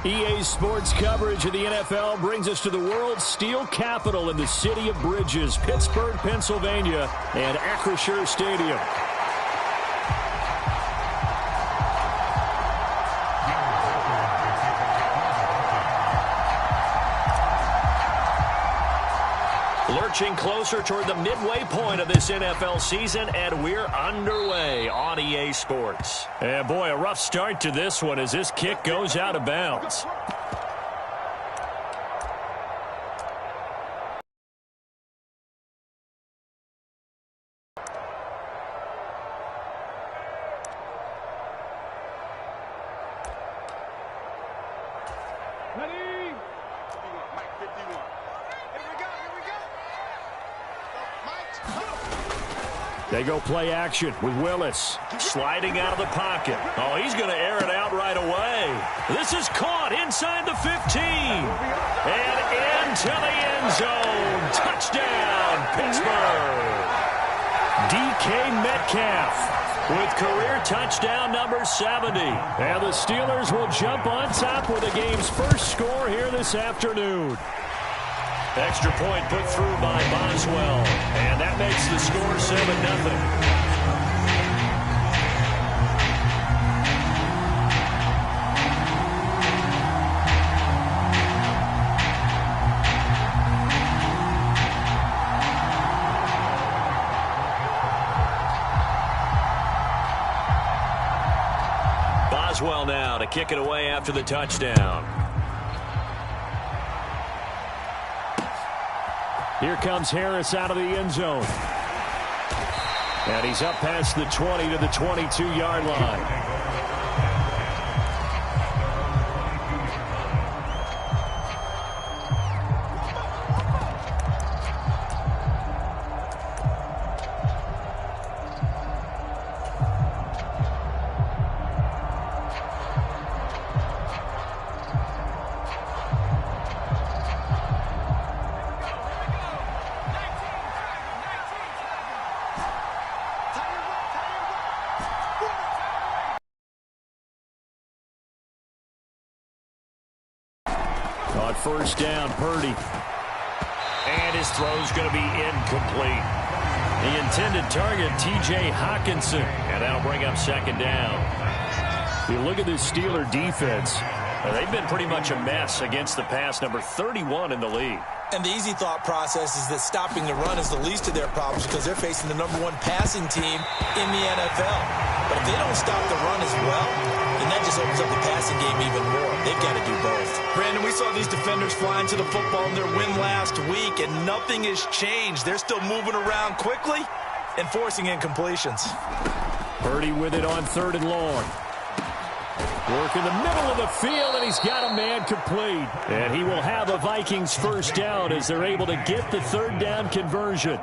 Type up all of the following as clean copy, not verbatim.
EA Sports coverage of the NFL brings us to the world's steel capital in the city of bridges, Pittsburgh, Pennsylvania, and Acrisure Stadium. Lurching closer toward the midway point of this NFL season, and we're underway on EA Sports. And boy, a rough start to this one as this kick goes out of bounds. They go play action with Willis. Sliding out of the pocket. Oh, he's going to air it out right away. This is caught inside the 15. And into the end zone. Touchdown, Pittsburgh. DK Metcalf with career touchdown number 70. And the Steelers will jump on top with the game's first score here this afternoon. Extra point put through by Boswell. And that makes the score 7-0. Boswell now to kick it away after the touchdown. Here comes Harris out of the end zone. And he's up past the 20 to the 22-yard line. On first down, Purdy. And his throw's going to be incomplete. The intended target, T.J. Hawkinson. And that'll bring up second down. If you look at this Steeler defense, they've been pretty much a mess against the pass, number 31 in the league. And the easy thought process is that stopping the run is the least of their problems because they're facing the number 1 passing team in the NFL. But if they don't stop the run as well, then that just opens up the passing game even more. They've got to do both. Brandon, we saw these defenders flying to the football in their win last week, and nothing has changed. They're still moving around quickly and forcing incompletions. Purdy with it on 3rd and long. Work in the middle of the field, and he's got a man complete. And he will have a Vikings first down as they're able to get the 3rd down conversion.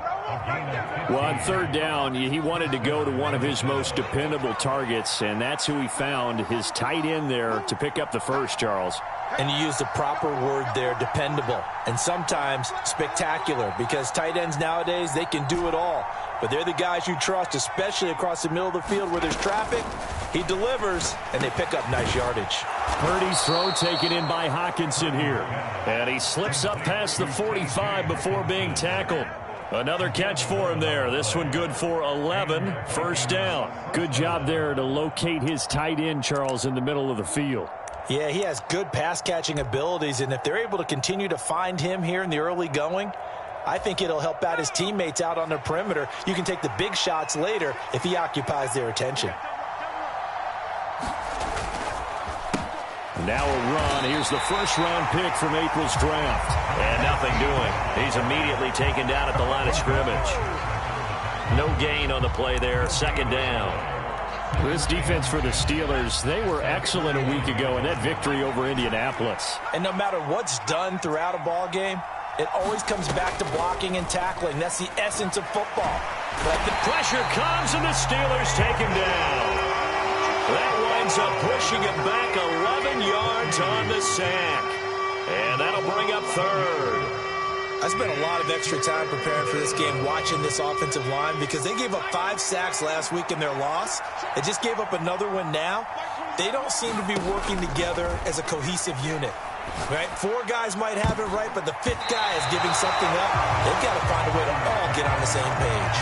Well, on 3rd down, he wanted to go to one of his most dependable targets, and that's who he found, his tight end there, to pick up the first, Charles. And you used the proper word there, dependable, and sometimes spectacular, because tight ends nowadays, they can do it all. But they're the guys you trust, especially across the middle of the field where there's traffic. He delivers, and they pick up nice yardage. Purdy's throw taken in by Hawkinson here. And he slips up past the 45 before being tackled. Another catch for him there. This one good for 11. First down. Good job there to locate his tight end, Charles, in the middle of the field. Yeah, he has good pass-catching abilities, and if they're able to continue to find him here in the early going, I think it'll help out his teammates out on the perimeter. You can take the big shots later if he occupies their attention. Now a run. Here's the first-round pick from April's draft. And nothing doing. He's immediately taken down at the line of scrimmage. No gain on the play there. Second down. This defense for the Steelers, they were excellent a week ago in that victory over Indianapolis. And no matter what's done throughout a ball game, it always comes back to blocking and tackling. That's the essence of football. But the pressure comes, and the Steelers take him down. That winds up pushing him back 11 yards on the sack. And that'll bring up 3rd. I spent a lot of extra time preparing for this game watching this offensive line because they gave up 5 sacks last week in their loss. They just gave up another one now. They don't seem to be working together as a cohesive unit. Right? 4 guys might have it right, but the 5th guy is giving something up. They've got to find a way to all get on the same page.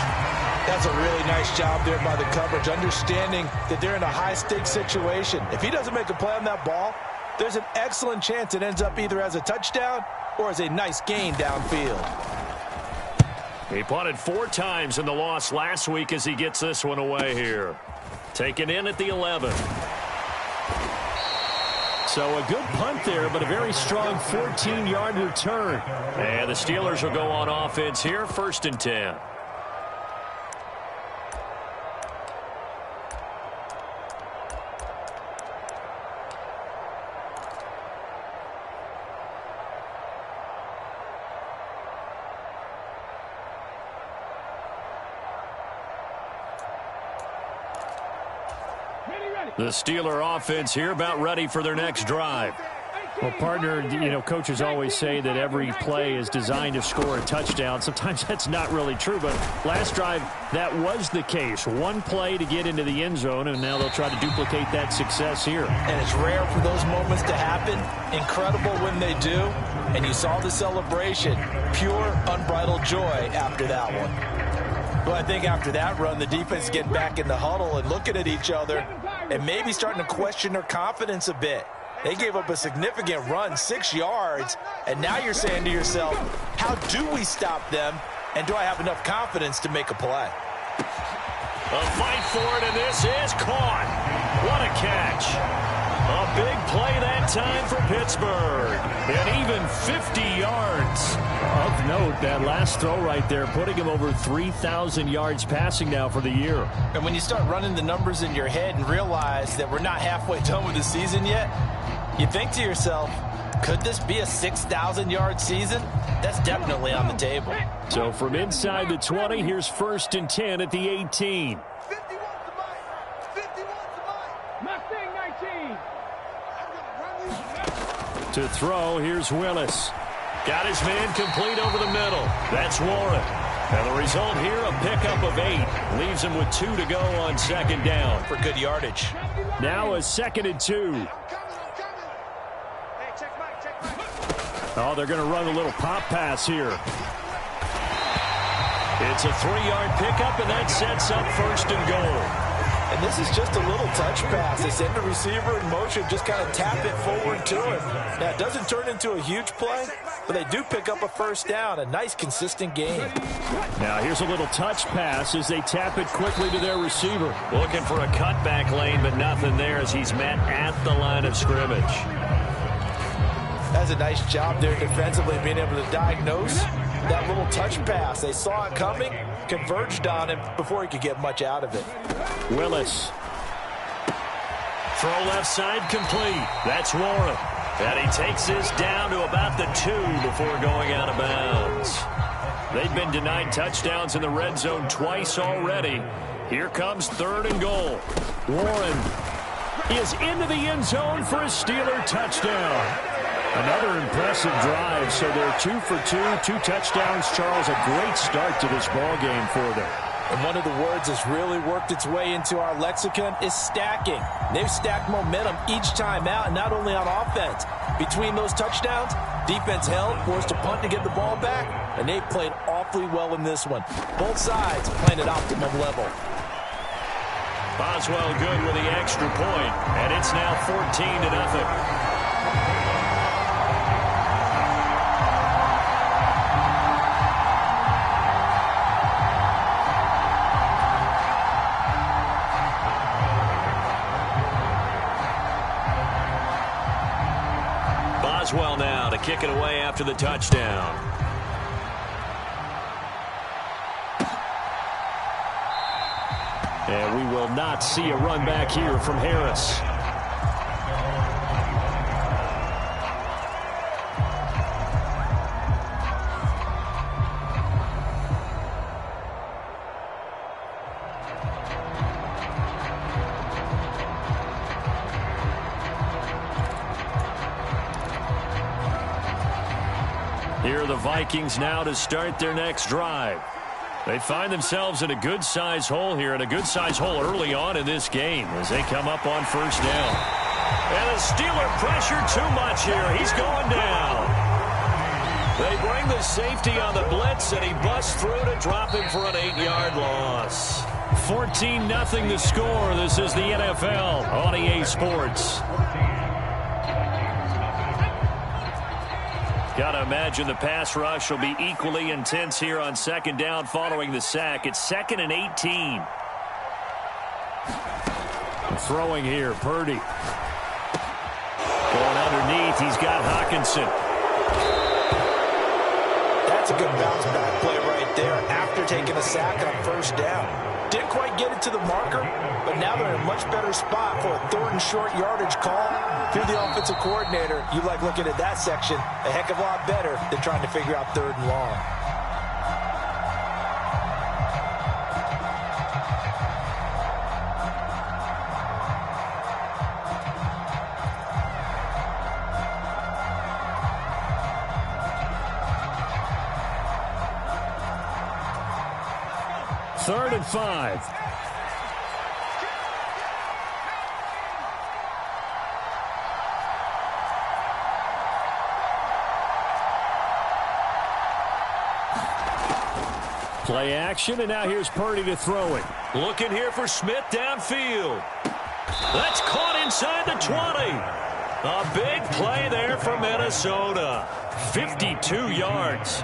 That's a really nice job there by the coverage, understanding that they're in a high-stakes situation. If he doesn't make a play on that ball, there's an excellent chance it ends up either as a touchdown or as a nice gain downfield. He punted 4 times in the loss last week as he gets this one away here. Taken in at the 11. So a good punt there, but a very strong 14-yard return. And the Steelers will go on offense here, 1st and 10. The Steeler offense here about ready for their next drive. Well, partner, coaches always say that every play is designed to score a touchdown. Sometimes that's not really true, but last drive, that was the case. 1 play to get into the end zone, and now they'll try to duplicate that success here. And it's rare for those moments to happen. Incredible when they do. And you saw the celebration. Pure, unbridled joy after that one. Well, I think after that run, the defense getting back in the huddle and looking at each other and maybe starting to question their confidence a bit. They gave up a significant run, 6 yards, and now you're saying to yourself, how do we stop them, and do I have enough confidence to make a play? A fight for it, and this is caught. What a catch. A big play that time for Pittsburgh. And even 50 yards. Of note, that last throw right there, putting him over 3,000 yards passing now for the year. And when you start running the numbers in your head and realize that we're not halfway done with the season yet, you think to yourself, could this be a 6,000-yard season? That's definitely on the table. So from inside the 20, here's 1st and 10 at the 18. To throw, here's Willis. Got his man complete over the middle. That's Warren. And the result here, a pickup of 8. Leaves him with 2 to go on 2nd down. For good yardage. Now a 2nd and 2. Oh, they're going to run a little pop pass here. It's a 3-yard pickup, and that sets up 1st and goal. And this is just a little touch pass. They send the receiver in motion, just kind of tap it forward to him. Now, it doesn't turn into a huge play, but they do pick up a 1st down, a nice, consistent gain. Now, here's a little touch pass as they tap it quickly to their receiver. Looking for a cutback lane, but nothing there as he's met at the line of scrimmage. That's a nice job there defensively, being able to diagnose that little touch pass. They saw it coming, converged on him before he could get much out of it. Willis. Throw left side complete. That's Warren. And he takes this down to about the 2 before going out of bounds. They've been denied touchdowns in the red zone twice already. Here comes 3rd and goal. Warren is into the end zone for a Steeler touchdown. Another impressive drive, so they're 2 for 2, 2 touchdowns. Charles, a great start to this ball game for them. And one of the words that's really worked its way into our lexicon is stacking. They've stacked momentum each time out, and not only on offense. Between those touchdowns, defense held, forced to punt to get the ball back, and they played awfully well in this one. Both sides playing at optimum level. Boswell good with the extra point, and it's now 14-0. Boswell now to kick it away after the touchdown. And we will not see a run back here from Harris. the Vikings now to start their next drive. They find themselves in a good-sized hole here, and a good-sized hole early on in this game as they come up on first down. And the Steeler pressure too much here. He's going down. They bring the safety on the blitz, and he busts through to drop him for an 8-yard loss. 14-0 the score. This is the NFL on EA Sports. Got to imagine the pass rush will be equally intense here on second down following the sack. It's 2nd and 18. Throwing here, Purdy. Going underneath, he's got Hockenson. That's a good bounce back play right there after taking a sack on first down. Didn't quite get it to the marker, but now they're in a much better spot for a 3rd and short yardage call. If you're the offensive coordinator, you like looking at that section a heck of a lot better than trying to figure out 3rd and long. Third and 5. Play action, and now here's Purdy to throw it. Looking here for Smith downfield. That's caught inside the 20. A big play there for Minnesota. 52 yards.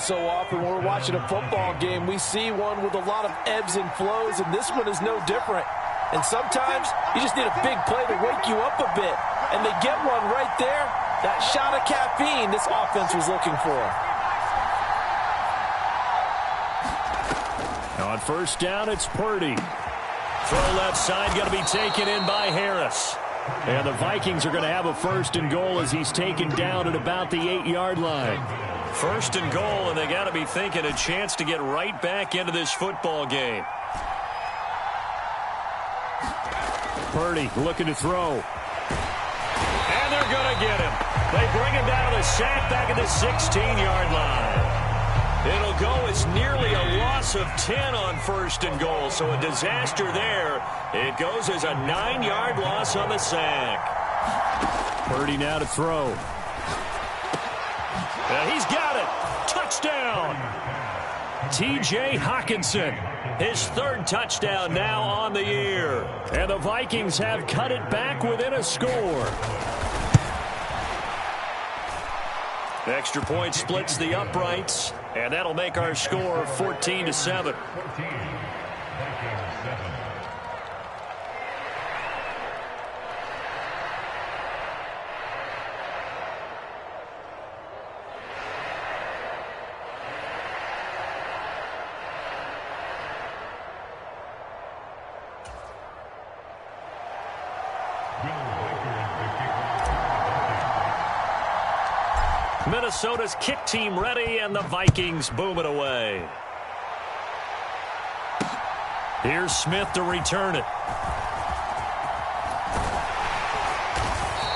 So often when we're watching a football game, we see one with a lot of ebbs and flows, and this one is no different. And sometimes you just need a big play to wake you up a bit. And they get one right there. That shot of caffeine this offense was looking for. On first down, it's Purdy. Throw left side, going to be taken in by Harris. And the Vikings are going to have a 1st and goal as he's taken down at about the 8-yard line. 1st and goal, and they got to be thinking a chance to get right back into this football game. Purdy looking to throw. And they're going to get him. They bring him down to the sack back at the 16-yard line. It'll go as nearly a loss of 10 on 1st and goal, so a disaster there. It goes as a 9-yard loss on the sack. Purdy now to throw. And he's got it. Touchdown. T.J. Hockenson. His 3rd touchdown now on the year. And the Vikings have cut it back within a score. Extra point splits the uprights, and that'll make our score 14-7. Minnesota's kick team ready, and the Vikings boom it away. Here's Smith to return it.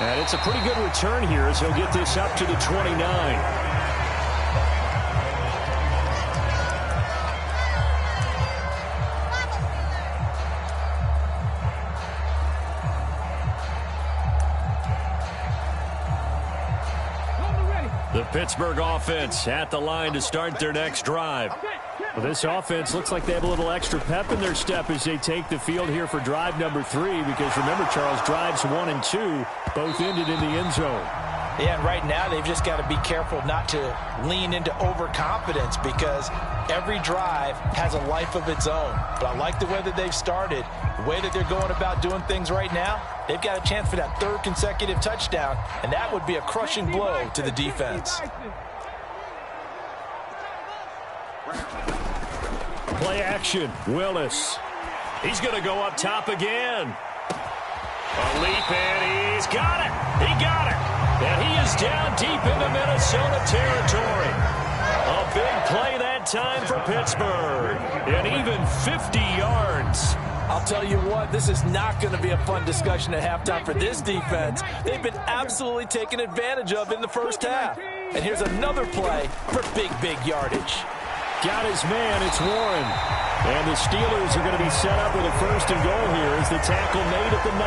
And it's a pretty good return here as he'll get this up to the 29. The Pittsburgh offense at the line to start their next drive. Well, this offense looks like they have a little extra pep in their step as they take the field here for drive number 3, because remember, Charles, drives 1 and 2 both ended in the end zone. Yeah, and right now they've just got to be careful not to lean into overconfidence, because every drive has a life of its own. But I like the way that they've started, the way that they're going about doing things right now. They've got a chance for that 3rd consecutive touchdown, and that would be a crushing blow to the defense. Play action, Willis. He's going to go up top again. A leap, and he's got it. He got it. And he is down deep into Minnesota territory. A big play that time for Pittsburgh. And even 50 yards. I'll tell you what, this is not going to be a fun discussion at halftime for this defense. They've been absolutely taken advantage of in the first half. And here's another play for big yardage. Got his man. It's Warren. And the Steelers are going to be set up with a 1st and goal here as the tackle made at the 9.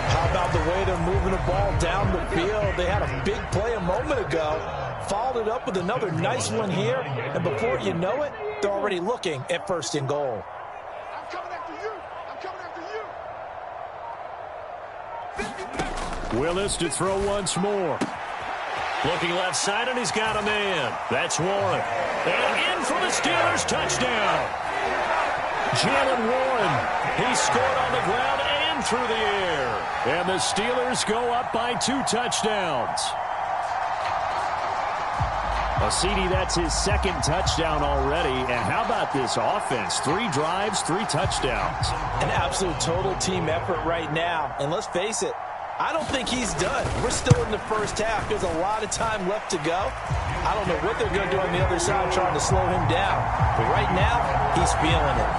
How about the way they're moving the ball down the field? They had a big play a moment ago. Followed it up with another nice one here. And before you know it, they're already looking at 1st and goal. I'm coming after you. I'm coming after you. Willis to throw once more. Looking left side, and he's got a man. That's Warren. And in for the Steelers, touchdown. Jalen Warren. He scored on the ground and through the air. And the Steelers go up by 2 touchdowns. Well, CD, that's his 2nd touchdown already. And how about this offense? 3 drives, 3 touchdowns. An absolute total team effort right now. And let's face it, I don't think he's done. We're still in the first half. There's a lot of time left to go. I don't know what they're going to do on the other side trying to slow him down. But right now, he's feeling it.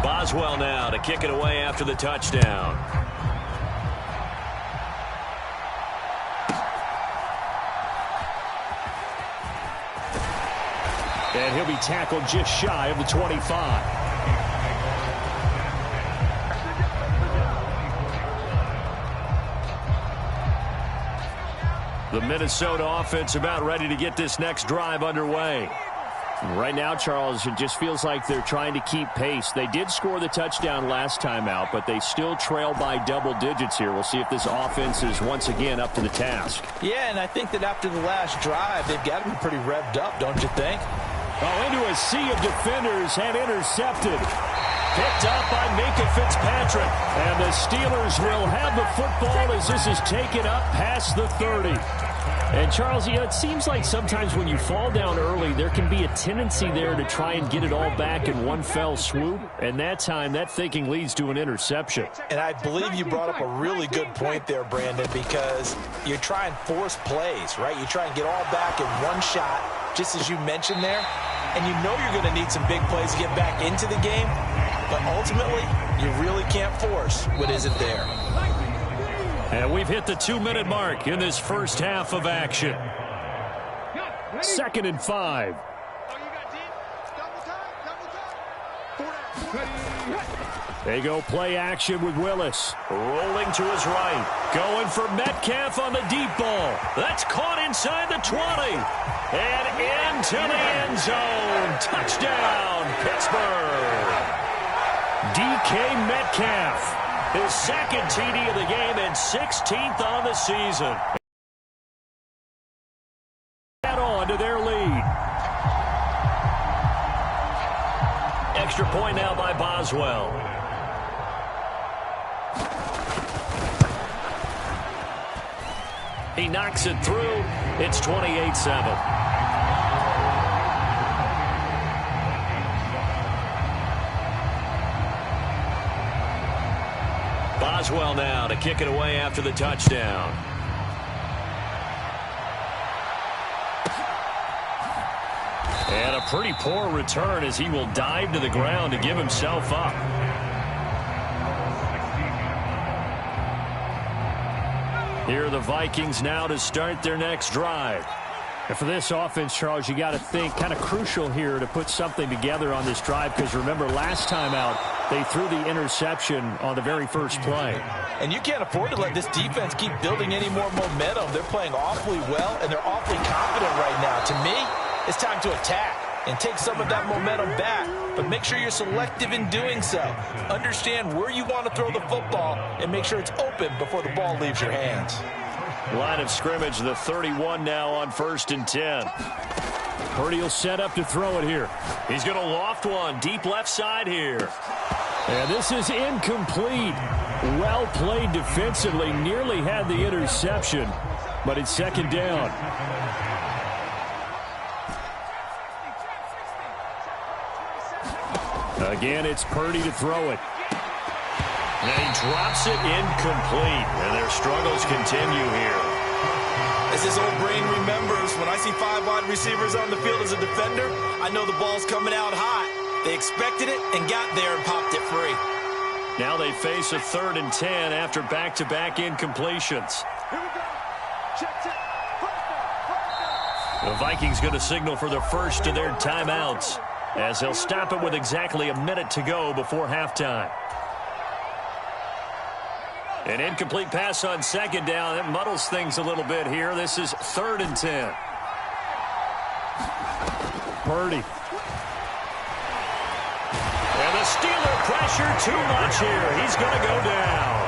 Boswell now to kick it away after the touchdown. And he'll be tackled just shy of the 25. The Minnesota offense about ready to get this next drive underway. Right now, Charles, it just feels like they're trying to keep pace. They did score the touchdown last time out, but they still trail by double digits here. We'll see if this offense is once again up to the task. Yeah, and I think that after the last drive, they've got to be pretty revved up, don't you think? Oh, into a sea of defenders and intercepted. Picked up by Minka Fitzpatrick. And the Steelers will have the football as this is taken up past the 30. And, Charles, you know, it seems like sometimes when you fall down early, there can be a tendency there to try and get it all back in one fell swoop. And that time, that thinking leads to an interception. And I believe you brought up a really good point there, Brandon, because you try and force plays, right? You try and get all back in one shot, just as you mentioned there. And you know you're going to need some big plays to get back into the game. But ultimately, you really can't force what isn't there. And we've hit the 2-minute mark in this first half of action. 2nd and 5. They go play action with Willis. Rolling to his right. Going for Metcalf on the deep ball. That's caught inside the 20. And into the end zone. Touchdown, Pittsburgh. DK Metcalf. His 2nd TD of the game and 16th on the season. Add on to their lead. Extra point now by Boswell. He knocks it through. It's 28-7. Boswell now to kick it away after the touchdown. And a pretty poor return as he will dive to the ground to give himself up. Here are the Vikings now to start their next drive. And for this offense, Charles, you got to think kind of crucial here to put something together on this drive, because remember last time out they threw the interception on the very first play. And you can't afford to let this defense keep building any more momentum. They're playing awfully well, and they're awfully confident right now. To me, it's time to attack and take some of that momentum back, but make sure you're selective in doing so. Understand where you want to throw the football and make sure it's open before the ball leaves your hands. Line of scrimmage, the 31 now on 1st and 10. Purdy will set up to throw it here. He's going to loft one deep left side here. And this is incomplete. Well played defensively. Nearly had the interception, but it's 2nd down. Again, it's Purdy to throw it. And he drops it incomplete. And their struggles continue here. As his old brain remembers, when I see 5 wide receivers on the field as a defender, I know the ball's coming out hot. They expected it and got there and popped it free. Now they face a 3rd and 10 after back-to-back incompletions. Here we go. Check, check. First down. The Vikings going to signal for the first of their timeouts, as they'll stop it with exactly a minute to go before halftime. An incomplete pass on 2nd down. That muddles things a little bit here. This is 3rd and 10. Purdy. And the Steeler pressure too much here. He's going to go down.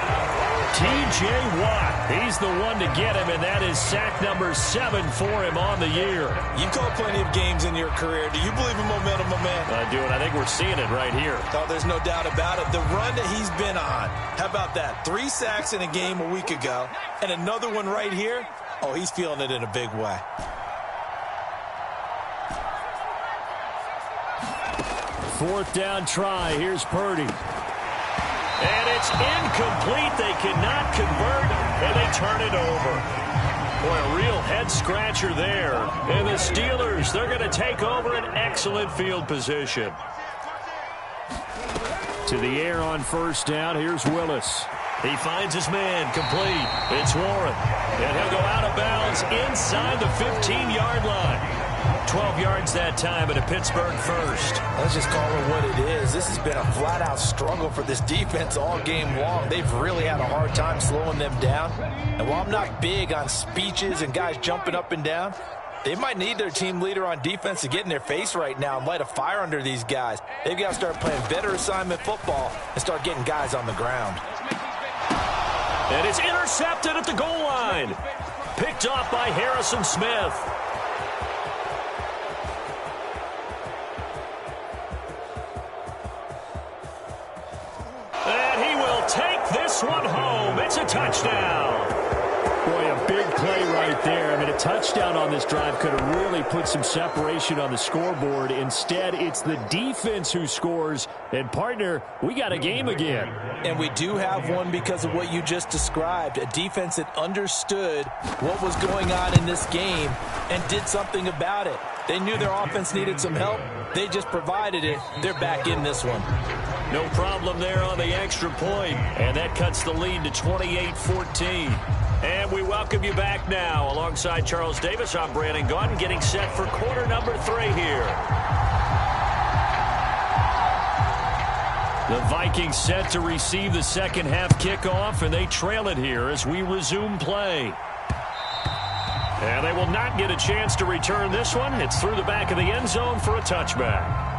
T.J. Watt, he's the one to get him, and that is sack number 7 for him on the year. You've called plenty of games in your career. Do you believe in momentum, my man? I do, and I think we're seeing it right here. Oh, there's no doubt about it. The run that he's been on. How about that? 3 sacks in a game a week ago, and another one right here. Oh, he's feeling it in a big way. Fourth down try. Here's Purdy. And it's incomplete. They cannot convert, and they turn it over. Boy, a real head-scratcher there. And the Steelers, they're going to take over an excellent field position. To the air on first down. Here's Willis. He finds his man complete. It's Warren. And he'll go out of bounds inside the 15-yard line. 12 yards that time at a Pittsburgh first. Let's just call it what it is. This has been a flat-out struggle for this defense all game long. They've really had a hard time slowing them down. And while I'm not big on speeches and guys jumping up and down, they might need their team leader on defense to get in their face right now and light a fire under these guys. They've got to start playing better assignment football and start getting guys on the ground. And it's intercepted at the goal line. Picked off by Harrison Smith. And he will take this one home. It's a touchdown. Boy, a big play right there. I mean, a touchdown on this drive could have really put some separation on the scoreboard. Instead, it's the defense who scores. And, partner, we got a game again. And we do have one because of what you just described. A defense that understood what was going on in this game and did something about it. They knew their offense needed some help. They just provided it. They're back in this one. No problem there on the extra point. And that cuts the lead to 28-14. And we welcome you back now. Alongside Charles Davis, I'm Brandon Gaudin, getting set for quarter number 3 here. The Vikings set to receive the second half kickoff, and they trail it here as we resume play. And they will not get a chance to return this one. It's through the back of the end zone for a touchback.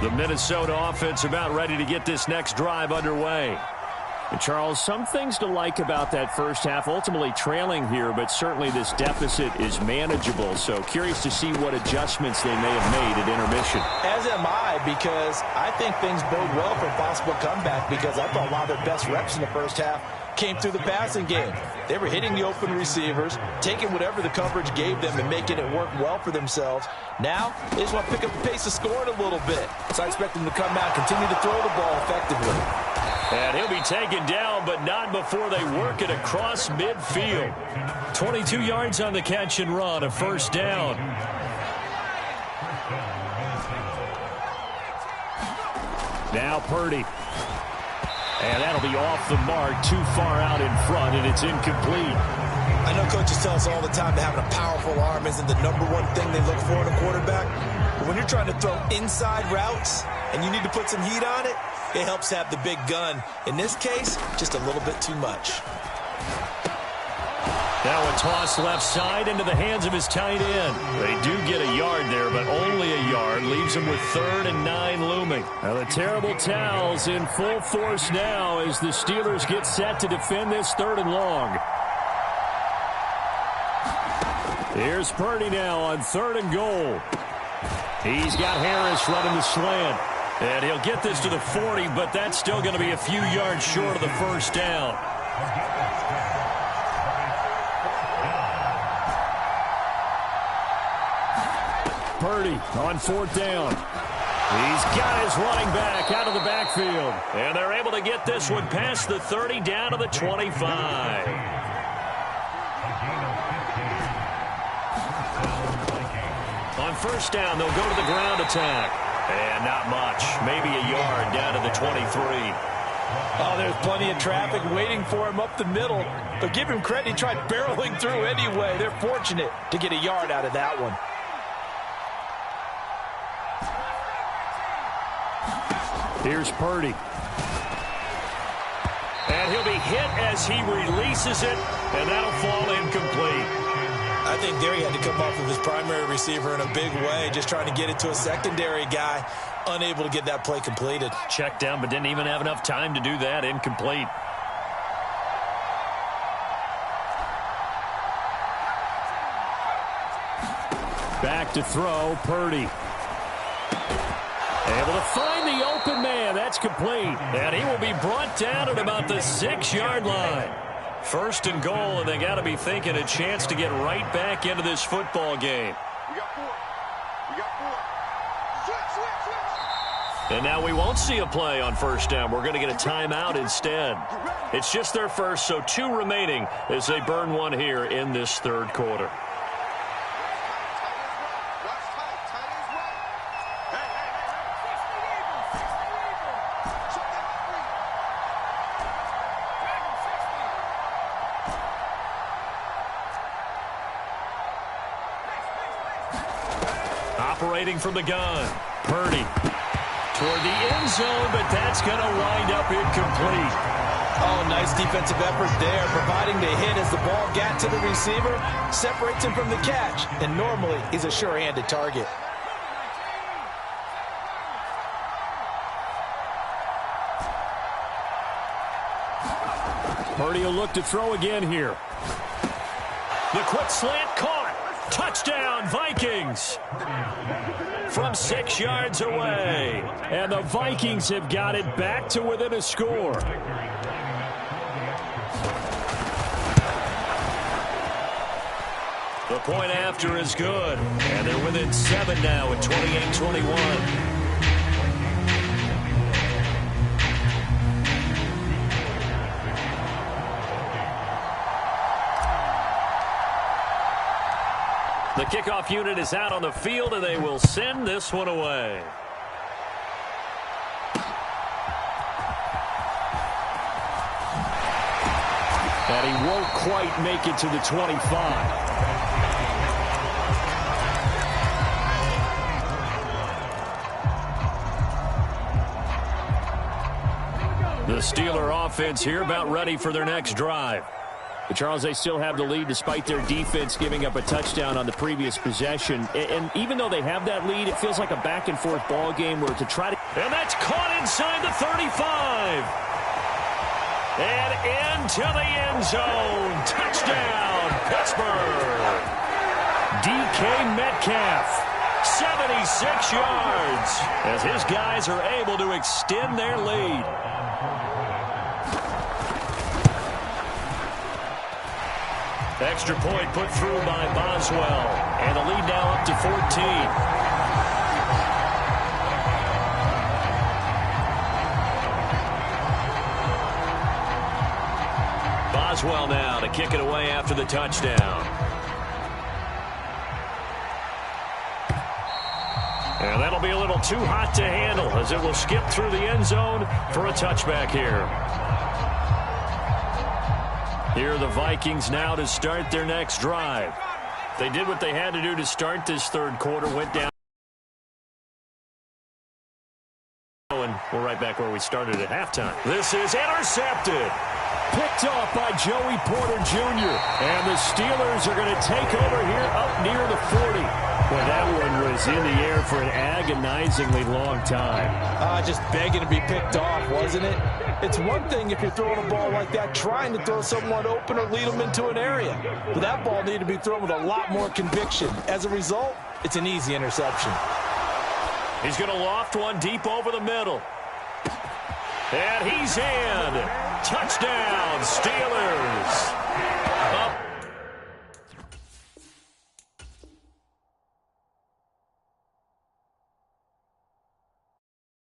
The Minnesota offense about ready to get this next drive underway. And Charles, some things to like about that first half. Ultimately trailing here, but certainly this deficit is manageable. So curious to see what adjustments they may have made at intermission. As am I, because I think things bode well for a possible comeback, because I thought a lot of their best reps in the first half came through the passing game. They were hitting the open receivers, taking whatever the coverage gave them and making it work well for themselves. Now, they just want to pick up the pace of scoring a little bit. So I expect them to come out, continue to throw the ball effectively. And he'll be taken down, but not before they work it across midfield. 22 yards on the catch and run, a first down. Now Purdy. And that'll be off the mark, too far out in front, and it's incomplete. I know coaches tell us all the time that having a powerful arm isn't the #1 thing they look for in a quarterback. But when you're trying to throw inside routes and you need to put some heat on it, it helps have the big gun. In this case, just a little bit too much. Now a toss left side into the hands of his tight end. They do get a yard there, but only a yard. Leaves him with 3rd and 9 looming. Now the terrible towels in full force now as the Steelers get set to defend this 3rd and long. Here's Purdy now on 3rd and goal. He's got Harris running the slant. And he'll get this to the 40, but that's still going to be a few yards short of the first down. Purdy on 4th down. He's got his running back out of the backfield. And they're able to get this one past the 30 down to the 25. first down. They'll go to the ground attack. And not much. Maybe a yard down to the 23. Oh, there's plenty of traffic waiting for him up the middle. But give him credit, he tried barreling through anyway. They're fortunate to get a yard out of that one. Here's Purdy. And he'll be hit as he releases it, and that'll fall incomplete. I think there he had to come off of his primary receiver in a big way, just trying to get it to a secondary guy, unable to get that play completed. Checked down, but didn't even have enough time to do that. Incomplete. Back to throw, Purdy. Able to find the open man. That's complete. And he will be brought down at about the 6-yard line. First and goal, and they got to be thinking a chance to get right back into this football game. We got 4. We got 4. Switch. And now we won't see a play on first down. We're going to get a timeout instead. It's just their first, so 2 remaining as they burn one here in this third quarter. Operating from the gun, Purdy toward the end zone, but that's going to wind up incomplete. Oh, nice defensive effort there, providing the hit as the ball got to the receiver, separates him from the catch, and normally he's a sure-handed target. Purdy will look to throw again here. The quick slant caught. Touchdown, Vikings. From 6 yards away. And the Vikings have got it back to within a score. The point after is good. And they're within 7 now at 28-21. The kickoff unit is out on the field, and they will send this one away. And he won't quite make it to the 25. The Steeler offense here about ready for their next drive. But Charles, they still have the lead despite their defense giving up a touchdown on the previous possession. And even though they have that lead, it feels like a back-and-forth ball game where to try to... And that's caught inside the 35. And into the end zone. Touchdown, Pittsburgh. DK Metcalf. 76 yards as his guys are able to extend their lead. Extra point put through by Boswell. And the lead now up to 14. Boswell now to kick it away after the touchdown. And that'll be a little too hot to handle as it will skip through the end zone for a touchback here. Here are the Vikings now to start their next drive. They did what they had to do to start this third quarter, went down. And we're right back where we started at halftime. This is intercepted. Picked off by Joey Porter Jr. And the Steelers are going to take over here up near the 40. Boy, that one was in the air for an agonizingly long time. Just begging to be picked off, wasn't it? It's one thing if you're throwing a ball like that, trying to throw someone open or lead them into an area. But that ball needed to be thrown with a lot more conviction. As a result, it's an easy interception. He's going to loft one deep over the middle. And he's in. Touchdown, Steelers.